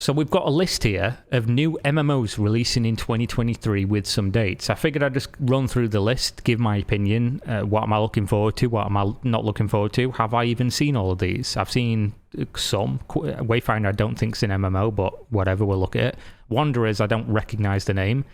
So we've got a list here of new MMOs releasing in 2023 with some dates. I figured I'd just run through the list, give my opinion. What am I looking forward to? What am I not looking forward to? Have I even seen all of these? I've seen some. Wayfinder I don't think's an MMO, but whatever, we'll look at it. Wanderers, I don't recognise the name.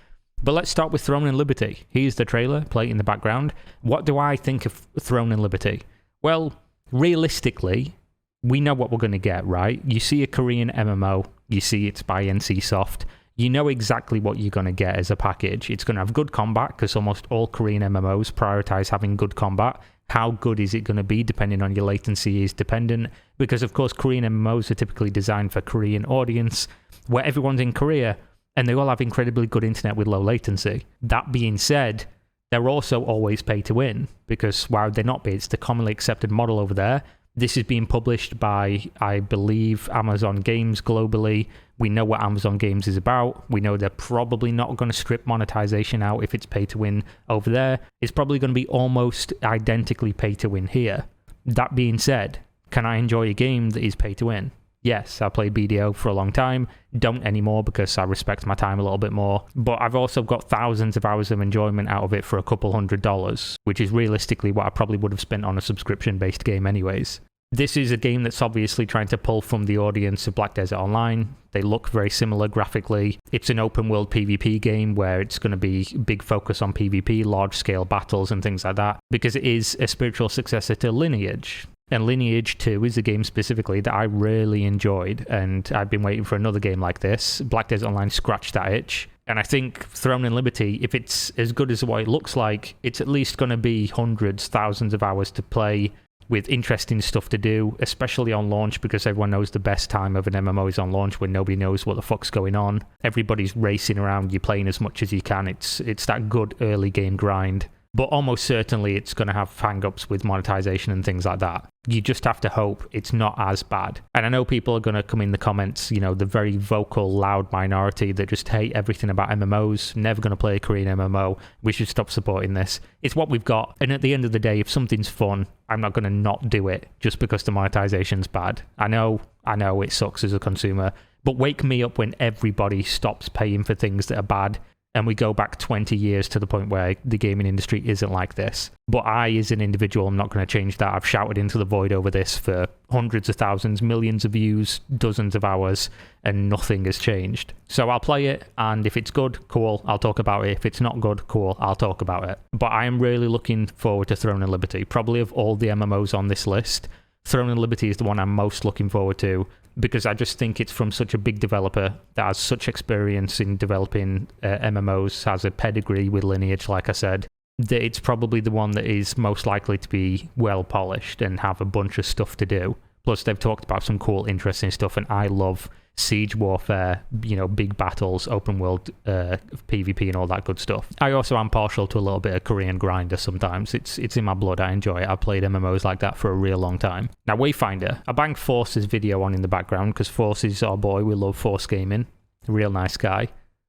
But let's start with Throne and Liberty. Here's the trailer, play it in the background. What do I think of Throne and Liberty? Well, realistically, we know what we're going to get, right? You see a Korean MMO, you see it's by NCSoft, you know exactly what you're going to get as a package. It's going to have good combat, because almost all Korean MMOs prioritize having good combat. How good is it going to be, depending on your latency, is dependent, because of course Korean MMOs are typically designed for Korean audience, where everyone's in Korea, and they all have incredibly good internet with low latency. That being said, they're also always pay to win, because why would they not be? It's the commonly accepted model over there. This is being published by, I believe, Amazon Games globally. We know what Amazon Games is about. We know they're probably not going to strip monetization out if it's pay to win over there. It's probably going to be almost identically pay to win here. That being said, can I enjoy a game that is pay to win? Yes, I played BDO for a long time. Don't anymore, because I respect my time a little bit more. But I've also got thousands of hours of enjoyment out of it for a couple $100, which is realistically what I probably would have spent on a subscription-based game anyways. This is a game that's obviously trying to pull from the audience of Black Desert Online. They look very similar graphically. It's an open world PvP game where it's going to be big focus on PvP, large scale battles and things like that, because it is a spiritual successor to Lineage. And Lineage 2 is a game specifically that I really enjoyed, and I've been waiting for another game like this. Black Desert Online scratched that itch. And I think Throne and Liberty, if it's as good as what it looks like, it's at least going to be hundreds, thousands of hours to play, with interesting stuff to do, especially on launch, because everyone knows the best time of an MMO is on launch, when nobody knows what the fuck's going on. Everybody's racing around, you're playing as much as you can. It's that good early game grind. But almost certainly it's going to have hang-ups with monetization and things like that. You just have to hope it's not as bad. And I know people are going to come in the comments, the very vocal, loud minority that just hate everything about MMOs, never going to play a Korean MMO, we should stop supporting this. It's what we've got. And at the end of the day, if something's fun, I'm not going to not do it just because the monetization's bad. I know it sucks as a consumer, but wake me up when everybody stops paying for things that are bad, and we go back 20 years to the point where the gaming industry isn't like this. But I, as an individual, am not going to change that. I've shouted into the void over this for hundreds of thousands, millions of views, dozens of hours, and nothing has changed. So I'll play it, and if it's good, cool, I'll talk about it. If it's not good, cool, I'll talk about it. But I am really looking forward to Throne and Liberty. Probably of all the MMOs on this list, Throne and Liberty is the one I'm most looking forward to, because I just think it's from such a big developer that has such experience in developing MMOs, has a pedigree with Lineage, like I said, that it's probably the one that is most likely to be well polished and have a bunch of stuff to do. Plus, they've talked about some cool, interesting stuff, and I love siege warfare, big battles, open world PvP and all that good stuff. I also am partial to a little bit of Korean grinder sometimes. It's in my blood. I enjoy it. I've played MMOs like that for a real long time. Now, Wayfinder. I banged Force's video on in the background because Force is our boy. We love Force Gaming. Real nice guy.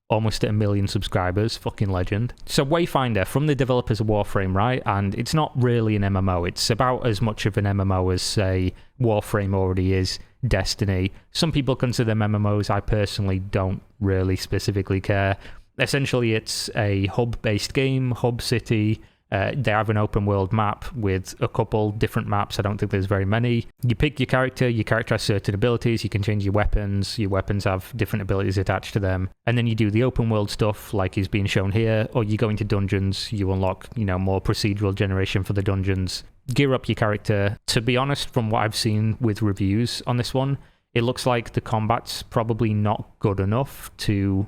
Almost at 1 million subscribers, fucking legend. So Wayfinder, from the developers of Warframe, right? And it's not really an MMO. It's about as much of an MMO as, say, Warframe already is, Destiny. Some people consider them MMOs. I personally don't really specifically care. Essentially, it's a hub-based game, hub city. They have an open world map with a couple different maps. I don't think there's very many. You pick your character has certain abilities, you can change your weapons have different abilities attached to them, and then you do the open world stuff like is being shown here, or you go into dungeons, you unlock, more procedural generation for the dungeons, gear up your character. To be honest, from what I've seen with reviews on this one, it looks like the combat's probably not good enough to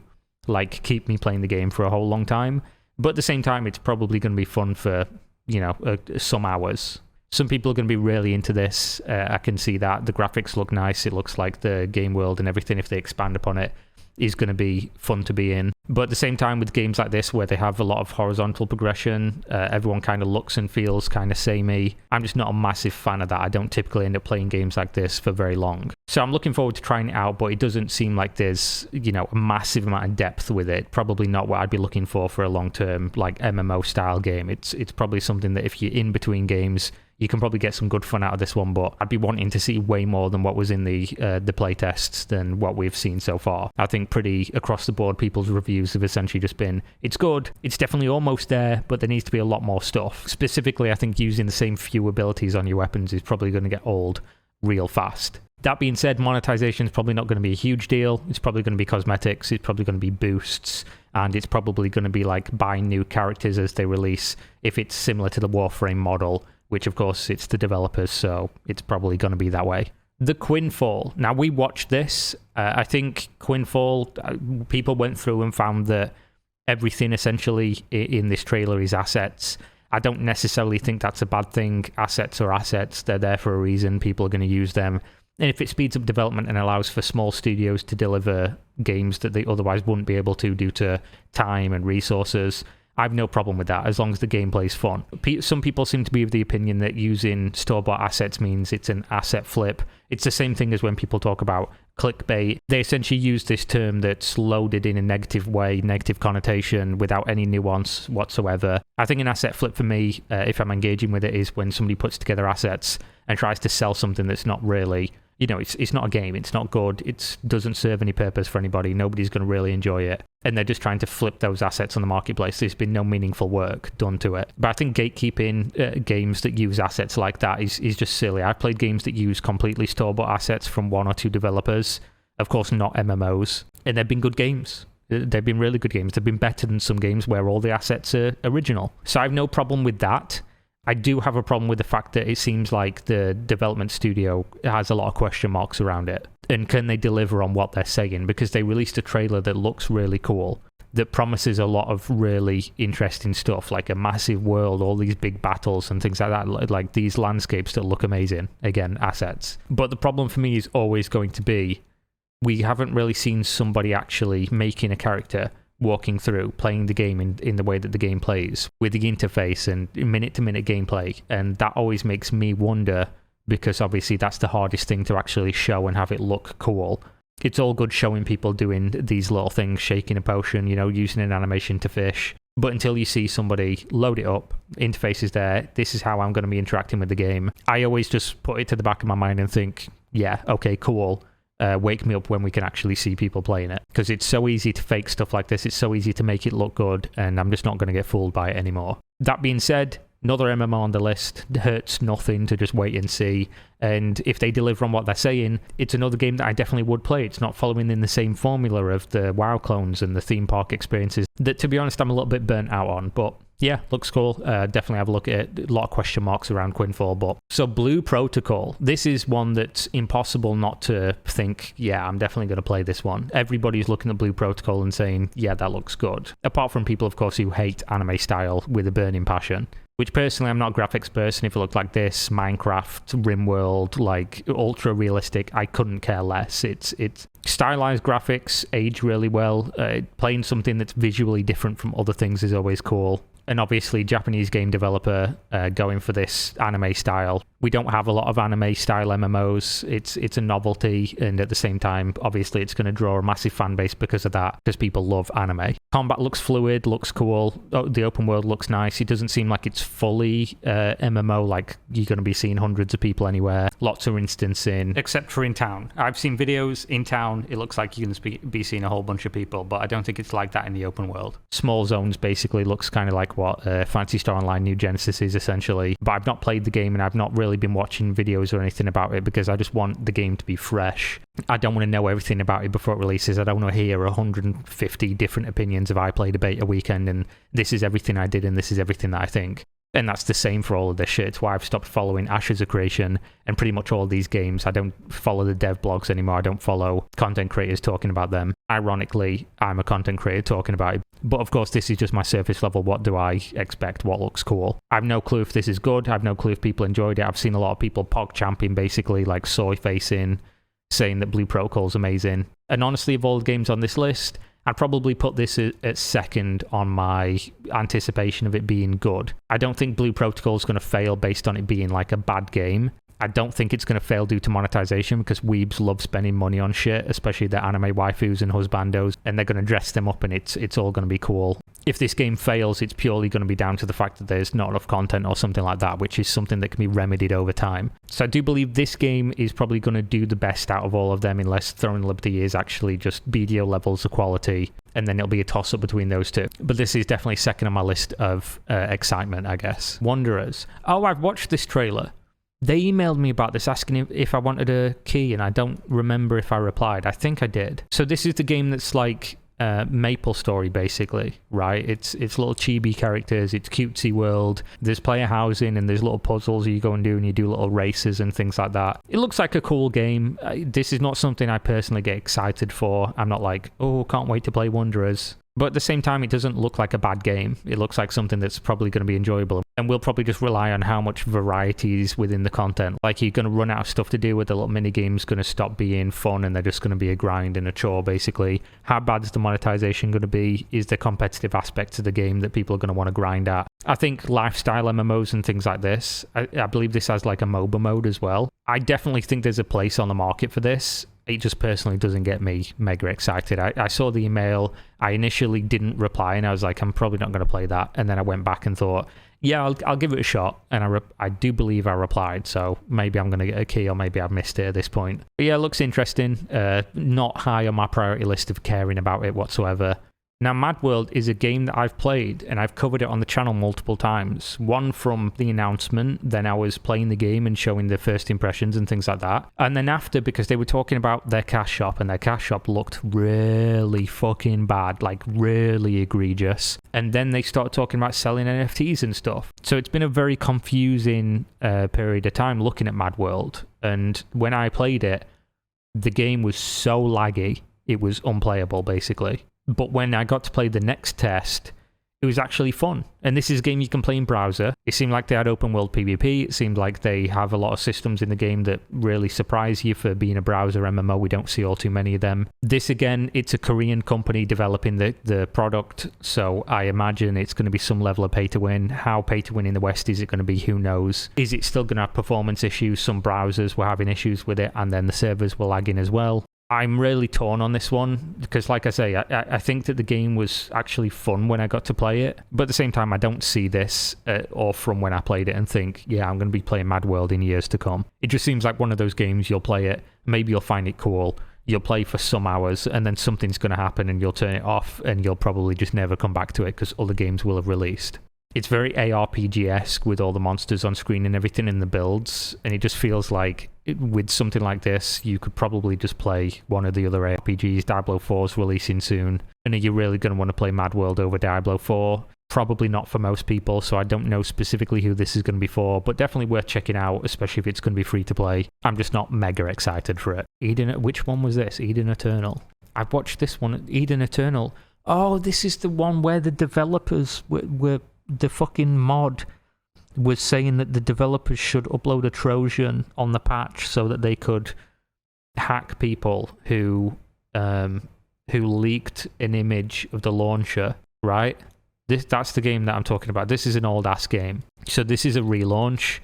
keep me playing the game for a whole long time. But at the same time, it's probably going to be fun for, some hours. Some people are going to be really into this. I can see that. The graphics look nice. It looks like the game world and everything, if they expand upon it, is going to be fun to be in. But at the same time, with games like this, where they have a lot of horizontal progression, everyone kind of looks and feels kind of samey. I'm just not a massive fan of that. I don't typically end up playing games like this for very long. So I'm looking forward to trying it out, but it doesn't seem like there's, a massive amount of depth with it. Probably not what I'd be looking for a long-term, MMO-style game. It's probably something that if you're in between games, You can probably get some good fun out of this one, but I'd be wanting to see way more than what was in the playtests than what we've seen so far. I think pretty across the board, people's reviews have essentially just been, it's good, it's definitely almost there, but there needs to be a lot more stuff. Specifically, I think using the same few abilities on your weapons is probably going to get old real fast. That being said, monetization is probably not going to be a huge deal. It's probably going to be cosmetics, it's probably going to be boosts, and it's probably going to be like buying new characters as they release, if it's similar to the Warframe model, which of course it's the developers, so it's probably going to be that way. The Quinn Fall. Now, we watched this. I think Quinn Fall, people went through and found that everything essentially in this trailer is assets. I don't necessarily think that's a bad thing. Assets are assets. They're there for a reason. People are going to use them. And if it speeds up development and allows for small studios to deliver games that they otherwise wouldn't be able to due to time and resources, I have no problem with that, as long as the gameplay's fun. Some people seem to be of the opinion that using store-bought assets means it's an asset flip. It's the same thing as when people talk about clickbait. They essentially use this term that's loaded in a negative way, negative connotation, without any nuance whatsoever. I think an asset flip for me, if I'm engaging with it, is when somebody puts together assets and tries to sell something that's not really... it's not a game, it's not good, it doesn't serve any purpose for anybody, nobody's going to really enjoy it, and they're just trying to flip those assets on the marketplace. There's been no meaningful work done to it. But I think gatekeeping games that use assets like that is just silly. I've played games that use completely store-bought assets from one or two developers, of course not MMOs, and they've been good games. They've been really good games. They've been better than some games where all the assets are original. So I have no problem with that. I do have a problem with the fact that it seems like the development studio has a lot of question marks around it. And can they deliver on what they're saying? Because they released a trailer that looks really cool, that promises a lot of really interesting stuff, like a massive world, all these big battles and things like that, like these landscapes that look amazing. Again, assets. But the problem for me is always going to be, we haven't really seen somebody actually making a character, walking through, playing the game in the way that the game plays, with the interface and minute-to-minute gameplay. And that always makes me wonder, because obviously that's the hardest thing to actually show and have it look cool. It's all good showing people doing these little things, shaking a potion, using an animation to fish. But until you see somebody load it up, interface is there, this is how I'm going to be interacting with the game, I always just put it to the back of my mind and think, yeah, okay, cool. Wake me up when we can actually see people playing it, because it's so easy to fake stuff like this, it's so easy to make it look good, and I'm just not going to get fooled by it anymore. That being said, another MMO on the list, hurts nothing to just wait and see, and if they deliver on what they're saying, it's another game that I definitely would play. It's not following in the same formula of the WoW clones and the theme park experiences that, to be honest, I'm a little bit burnt out on, but yeah, looks cool. Definitely have a look at it. A lot of question marks around Quinn Fall. But so Blue Protocol, this is one that's impossible not to think, yeah, I'm definitely going to play this one. Everybody's looking at Blue Protocol and saying, yeah, that looks good. Apart from people, of course, who hate anime style with a burning passion. Which personally, I'm not a graphics person. If it looked like this, Minecraft, RimWorld, like ultra realistic, I couldn't care less. It's stylized graphics, age really well. Playing something that's visually different from other things is always cool. And obviously, Japanese game developer going for this anime style. We don't have a lot of anime style MMOs. It's a novelty, and at the same time, obviously, it's going to draw a massive fan base because of that, because people love anime. Combat looks fluid, looks cool. The open world looks nice. It doesn't seem like it's fully MMO, like you're going to be seeing hundreds of people anywhere. Lots of instancing, except for in town. I've seen videos in town. It looks like you're going to be seeing a whole bunch of people, but I don't think it's like that in the open world. Small zones basically looks kind of like what Phantasy Star Online New Genesis is essentially. But I've not played the game, and I've not really been watching videos or anything about it, because I just want the game to be fresh. I don't want to know everything about it before it releases. I don't want to hear 150 different opinions of I played a beta weekend and this is everything I did and this is everything that I think. And that's the same for all of this shit. It's why I've stopped following Ashes of Creation and pretty much all these games. I don't follow the dev blogs anymore. I don't follow content creators talking about them. Ironically, I'm a content creator talking about it. But of course, this is just my surface level. What do I expect? What looks cool? I have no clue if this is good. I have no clue if people enjoyed it. I've seen a lot of people pog champing, basically, like soy facing, saying that Blue Protocol is amazing. And honestly, of all the games on this list, I'd probably put this at second on my anticipation of it being good. I don't think Blue Protocol is going to fail based on it being like a bad game. I don't think it's going to fail due to monetization, because weebs love spending money on shit, especially their anime waifus and husbandos, and they're going to dress them up and it's all going to be cool. If this game fails, it's purely going to be down to the fact that there's not enough content or something like that, which is something that can be remedied over time. So I do believe this game is probably going to do the best out of all of them, unless Throne Liberty is actually just BDO levels of quality, and then it'll be a toss-up between those two. But this is definitely second on my list of excitement, I guess. Wanderers. Oh, I've watched this trailer. They emailed me about this, asking if I wanted a key, and I don't remember if I replied. I think I did. So this is the game that's like Maple Story, basically, right? It's little chibi characters, it's cutesy world, there's player housing, and there's little puzzles you go and do, and you do little races and things like that. It looks like a cool game. This is not something I personally get excited for. I'm not like, oh, can't wait to play Wanderers. But at the same time, it doesn't look like a bad game. It looks like something that's probably going to be enjoyable. And we'll probably just rely on how much variety is within the content. Like, you're going to run out of stuff to do with the little mini-games, going to stop being fun, and they're just going to be a grind and a chore, basically. How bad is the monetization going to be? Is there competitive aspects of the game that people are going to want to grind at? I think lifestyle MMOs and things like this, I believe this has like a MOBA mode as well. I definitely think there's a place on the market for this. It just personally doesn't get me mega excited. I saw the email, I initially didn't reply, and I was like, I'm probably not going to play that. And then I went back and thought, yeah, I'll give it a shot. And I do believe I replied, so maybe I'm going to get a key, or maybe I've missed it at this point. But yeah, it looks interesting. Not high on my priority list of caring about it whatsoever. Now, Mad World is a game that I've played, and I've covered it on the channel multiple times. One from the announcement, then I was playing the game and showing the first impressions and things like that. And then after, because they were talking about their cash shop, and their cash shop looked really fucking bad, like really egregious. And then they started talking about selling NFTs and stuff. So it's been a very confusing period of time looking at Mad World. And when I played it, the game was so laggy, it was unplayable, basically. But when I got to play the next test, it was actually fun. And this is a game you can play in browser. It seemed like they had open world PvP. It seemed like they have a lot of systems in the game that really surprise you for being a browser MMO. We don't see all too many of them. This, again, it's a Korean company developing the product, so I imagine it's going to be some level of pay to win. How pay to win in the West is it going to be? Who knows? Is it still going to have performance issues? Some browsers were having issues with it, and then the servers were lagging as well. I'm really torn on this one because, like I say, I think that the game was actually fun when I got to play it. But at the same time, I don't see this or from when I played it and think, yeah, I'm going to be playing Mad World in years to come. It just seems like one of those games, you'll play it, maybe you'll find it cool, you'll play for some hours, and then something's going to happen and you'll turn it off and you'll probably just never come back to it because other games will have released. It's very ARPG-esque with all the monsters on screen and everything in the builds, and it just feels like with something like this, you could probably just play one of the other ARPGs. Diablo 4 is releasing soon, and are you really going to want to play Mad World over Diablo 4? Probably not for most people, so I don't know specifically who this is going to be for, but definitely worth checking out, especially if it's going to be free to play. I'm just not mega excited for it. Which one was this? Eden Eternal. I've watched this one, Eden Eternal. Oh, this is the one where the developers were the fucking mod was saying that the developers should upload a Trojan on the patch so that they could hack people who leaked an image of the launcher, right? That's the game that I'm talking about. This is an old ass game. So this is a relaunch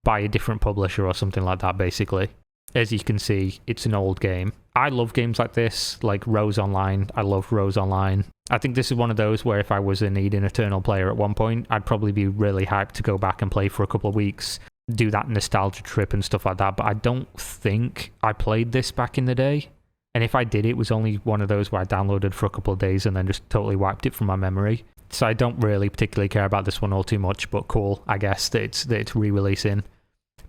by a different publisher or something like that, basically. As you can see, it's an old game. I love games like this, like Rose Online. I love Rose Online. I think this is one of those where if I was an Eden Eternal player at one point, I'd probably be really hyped to go back and play for a couple of weeks, do that nostalgia trip and stuff like that. But I don't think I played this back in the day. And if I did, it was only one of those where I downloaded for a couple of days and then just totally wiped it from my memory. So I don't really particularly care about this one all too much, but cool, I guess, that it's re-releasing.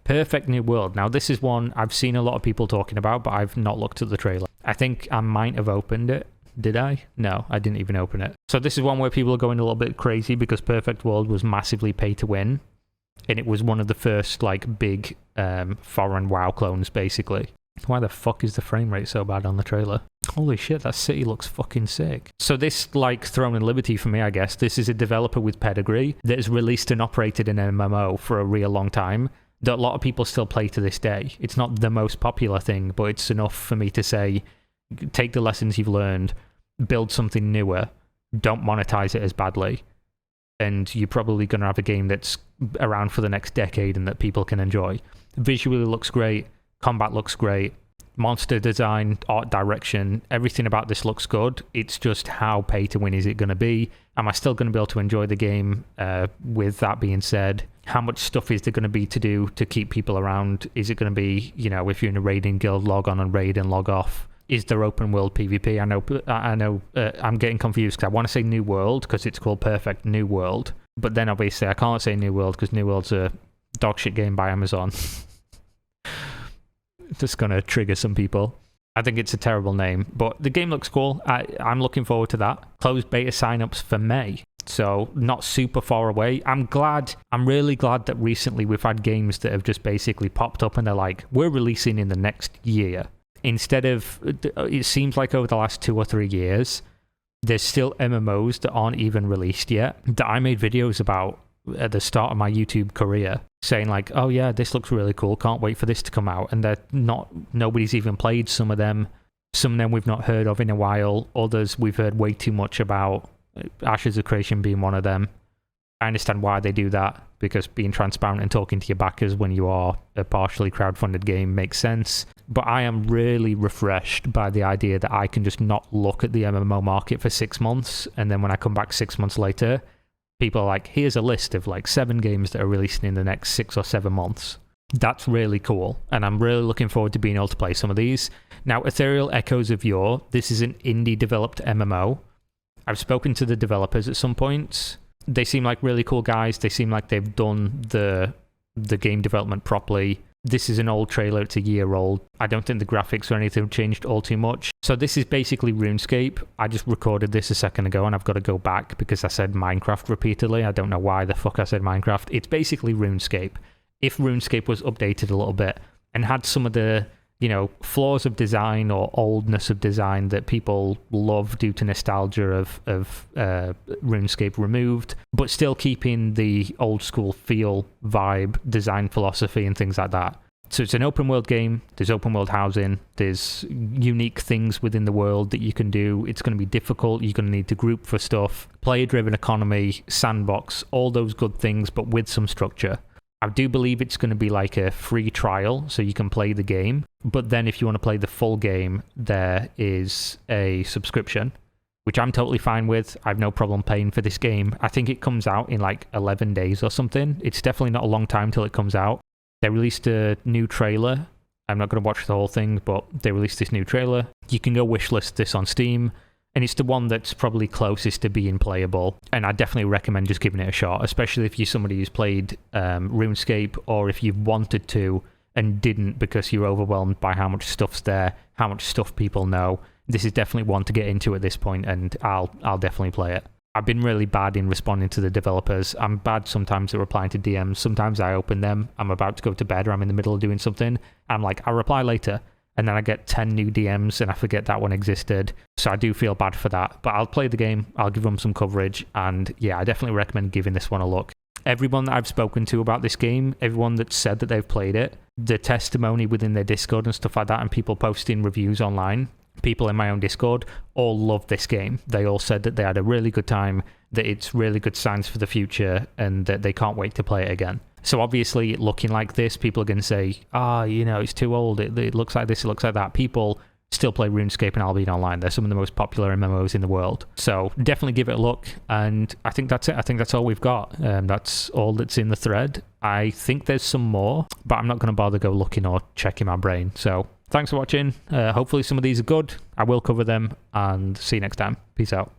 Perfect New World. Now, this is one I've seen a lot of people talking about, but I've not looked at the trailer. I think I might have opened it. Did I? No, I didn't even open it. So this is one where people are going a little bit crazy because Perfect World was massively pay to win. And it was one of the first, like, big foreign WoW clones, basically. Why the fuck is the frame rate so bad on the trailer? Holy shit, that city looks fucking sick. So this, like, Throne and Liberty for me, I guess. This is a developer with pedigree that has released and operated an MMO for a real long time that a lot of people still play to this day. It's not the most popular thing, but it's enough for me to say, take the lessons you've learned, build something newer, don't monetize it as badly, and you're probably going to have a game that's around for the next decade and that people can enjoy. Visually looks great, combat looks great, monster design, art direction, everything about this looks good. It's just how pay to win is it going to be? Am I still going to be able to enjoy the game? With that being said, how much stuff is there going to be to do to keep people around? Is it going to be, you know, if you're in a raiding guild, log on and raid and log off? Is there open world PvP? I know. I'm getting confused because I want to say New World because it's called Perfect New World, but then obviously I can't say New World because New World's a dogshit game by Amazon. Just gonna trigger some people. I think it's a terrible name, but the game looks cool. I'm looking forward to that. Closed beta signups for May, so not super far away. I'm really glad that recently we've had games that have just basically popped up and they're like, we're releasing in the next year. Instead of, it seems like over the last 2 or 3 years, there's still MMOs that aren't even released yet, that I made videos about at the start of my YouTube career, saying like, oh yeah, this looks really cool, can't wait for this to come out. And nobody's even played some of them. Some of them we've not heard of in a while. Others we've heard way too much about, Ashes of Creation being one of them. I understand why they do that, because being transparent and talking to your backers when you are a partially crowdfunded game makes sense. But I am really refreshed by the idea that I can just not look at the MMO market for 6 months, and then when I come back 6 months later, people are like, here's a list of like 7 games that are releasing in the next 6 or 7 months. That's really cool, and I'm really looking forward to being able to play some of these. Now, Ethereal Echoes of Yore, this is an indie-developed MMO. I've spoken to the developers at some points. They seem like really cool guys. They seem like they've done the game development properly. This is an old trailer, it's a year old. I don't think the graphics or anything have changed all too much. So this is basically RuneScape. I just recorded this a second ago and I've got to go back because I said Minecraft repeatedly. I don't know why the fuck I said Minecraft. It's basically RuneScape. If RuneScape was updated a little bit and had some of the, you know, flaws of design or oldness of design that people love due to nostalgia of RuneScape removed, but still keeping the old school feel, vibe, design philosophy and things like that. So it's an open world game, there's open world housing, there's unique things within the world that you can do. It's going to be difficult, you're going to need to group for stuff, player driven economy, sandbox, all those good things, but with some structure. I do believe it's going to be like a free trial, so you can play the game. But then if you want to play the full game, there is a subscription, which I'm totally fine with. I have no problem paying for this game. I think it comes out in like 11 days or something. It's definitely not a long time till it comes out. They released a new trailer. I'm not going to watch the whole thing, but they released this new trailer. You can go wishlist this on Steam. And it's the one that's probably closest to being playable. And I definitely recommend just giving it a shot, especially if you're somebody who's played RuneScape, or if you've wanted to and didn't because you're overwhelmed by how much stuff's there, how much stuff people know. This is definitely one to get into at this point, and I'll definitely play it. I've been really bad in responding to the developers. I'm bad sometimes at replying to DMs. Sometimes I open them, I'm about to go to bed, or I'm in the middle of doing something. I'm like, I'll reply later. And then I get 10 new DMs and I forget that one existed. So I do feel bad for that. But I'll play the game, I'll give them some coverage, and yeah, I definitely recommend giving this one a look. Everyone that I've spoken to about this game, everyone that's said that they've played it, the testimony within their Discord and stuff like that, and people posting reviews online, people in my own Discord, all love this game. They all said that they had a really good time, that it's really good signs for the future, and that they can't wait to play it again. So obviously, looking like this, people are going to say, you know, it's too old, it looks like this, it looks like that. People still play RuneScape and Albion Online. They're some of the most popular MMOs in the world. So definitely give it a look, and I think that's it. I think that's all we've got. That's all that's in the thread. I think there's some more, but I'm not going to bother go looking or checking my brain. So thanks for watching. Hopefully some of these are good. I will cover them, and see you next time. Peace out.